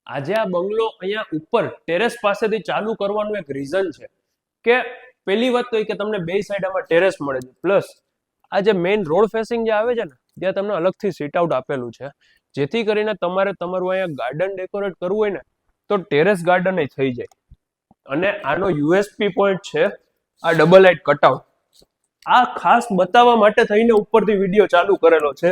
આજે આ બંગલો અહીંયા ઉપર ટેરેસ પાસેથી ચાલુ કરવાનું એક રીઝન છે કે પહેલી વાત તો એ કે તમને બે સાઈડ આમાં ટેરેસ મળે છે, પ્લસ આ જે મેઇન રોડ ફેસિંગ જે આવે છે ને ત્યાં તમને અલગથી સીટ આઉટ આપેલું છે, જેથી કરીને તમારે તમારું અહીંયા ગાર્ડન ડેકોરેટ કરવું હોય ને તો ટેરેસ ગાર્ડન થઈ જાય. અને આનો યુએસપી પોઈન્ટ છે આ ડબલ લાઇટ કટઆઉટ. આ ખાસ બતાવવા માટે થઈને ઉપરથી વિડીયો ચાલુ કરેલો છે,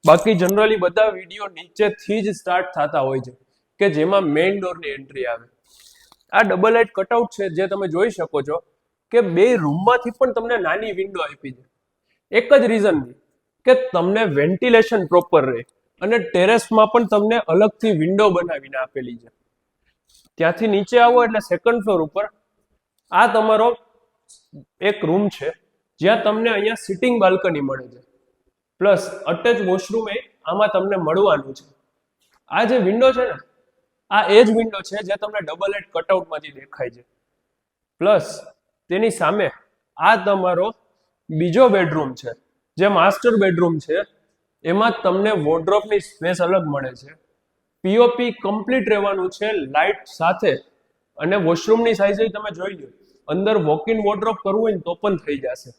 બાકી જનરલી બધા વિડીયો નીચેથી જ સ્ટાર્ટ થતા હોય છે કે જેમાં મેઇન ડોરની એન્ટ્રી આવે. આ ડબલ લાઇટ કટઆઉટ છે જે તમે જોઈ શકો છો કે બે રૂમમાંથી પણ તમને નાની વિન્ડો આપી છે. એક જ રીઝન કે તમને વેન્ટિલેશન પ્રોપર રહે, અને ટેરેસમાં પણ તમને અલગથી વિન્ડો બનાવીને આપેલી છે. ત્યાંથી નીચે આવો એટલે સેકન્ડ ફ્લોર ઉપર આ તમારો એક રૂમ છે જ્યાં તમને અહીંયા સિટિંગ બાલ્કની મળે છે, પ્લસ અટેચ વોશરૂમ આમાં તમને મળવાનું છે. આ જે વિન્ડો છે ને આ એ જ વિન્ડો છે જે તમને ડબલ લાઇટ કટઆઉટમાંથી દેખાય છે. પ્લસ તેની સામે આ તમારો બીજો બેડરૂમ છે જે માસ્ટર બેડરૂમ છે. એમાં તમને વોર્ડરોબની સ્પેસ અલગ મળે છે, પીઓપી કમ્પ્લીટ રહેવાનું છે લાઇટ સાથે, અને વોશરૂમની સાઇઝ તમે જોઈ લો, અંદર વોક ઇન વોર્ડરોબ કરવું હોય ને તો પણ થઈ જશે.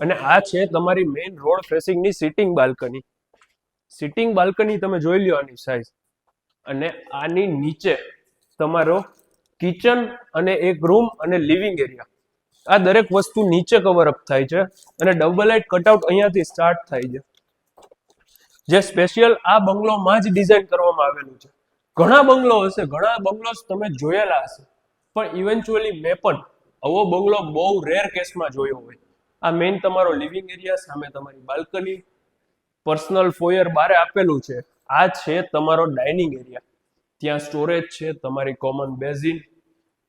અને આ છે તમારી મેઇન રોડ ફેસિંગની સિટિંગ બાલ્કની. સિટિંગ બાલ્કની તમે જોઈ લો આની સાઇઝ, અને આની નીચે તમારો કિચન અને એક રૂમ અને લિવિંગ એરિયા, આ દરેક વસ્તુ નીચે કવર અપ થાય છે. અને ડબલ લાઇટ કટઆઉટ અહીંયાથી સ્ટાર્ટ થાય છે, જે સ્પેશિયલ આ બંગલોમાં જ ડિઝાઇન કરવામાં આવેલું છે. ઘણા બંગલો હશે, ઘણા બંગલોસ તમે જોયેલા હશે, પણ ઇવેન્ચ્યુઅલી મેં પણ આવો બંગલો બહુ રેર કેસમાં જોયો હોય. આ મેઇન તમારો લિવિંગ એરિયા, સામે તમારી બાલ્કની, પર્સનલ ફોયર બારે આપેલું છે. આ છે તમારો ડાઇનિંગ એરિયા, ત્યાં સ્ટોરેજ છે, તમારી કોમન બેઝિન,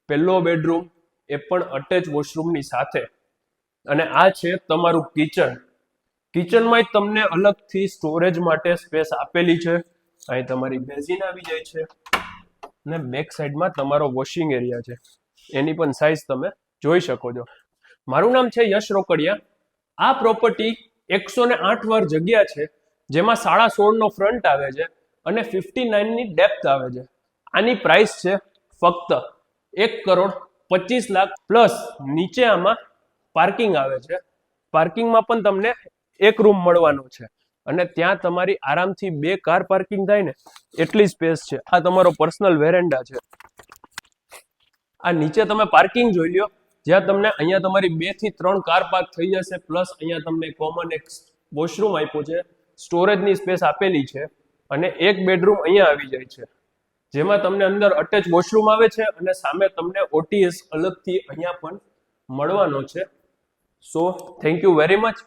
પહેલો બેડરૂમ એ પણ અટેચ વોશરૂમની સાથે. અને આ છે તમારું કિચન. કિચનમાં જ તમને અલગથી સ્ટોરેજ માટે સ્પેસ આપેલી છે. અહીં તમારી બેઝિન આવી જાય છે, અને બેક સાઈડમાં તમારો વોશિંગ એરિયા છે, એની પણ સાઈઝ તમે જોઈ શકો છો. મારું નામ છે યશ રોકડિયા. આ પ્રોપર્ટી 108 વાર જગ્યા છે, જેમાં 16.5 નો ફ્રન્ટ આવે છે અને 59 ની ડેપ્થ આવે છે. આની પ્રાઇસ છે ફક્ત 1,25,00,000 પ્લસ નીચે આમાં પાર્કિંગ આવે છે. પાર્કિંગમાં પણ તમને એક રૂમ મળવાનો છે, અને ત્યાં તમારી આરામથી 2 કાર પાર્કિંગ થાય ને એટલી સ્પેસ છે. આ તમારો પર્સનલ વેરેન્ડા છે. આ નીચે તમે પાર્કિંગ જોઈ લ્યો, જ્યાં તમને અહીંયા તમારી 2 થી 3 કાર પાર્ક થઈ જશે, પ્લસ અહીંયા તમને કોમન એક વોશરૂમ આપ્યું છે, સ્ટોરેજની સ્પેસ આપેલી છે, અને એક બેડરૂમ અહીંયા આવી જાય છે, જેમાં તમને અંદર અટેચ વોશરૂમ આવે છે, અને સામે તમને ઓટીએસ અલગથી અહીંયા પણ મળવાનો છે. So thank you very much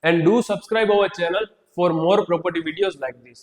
and do subscribe our channel for more property videos like this.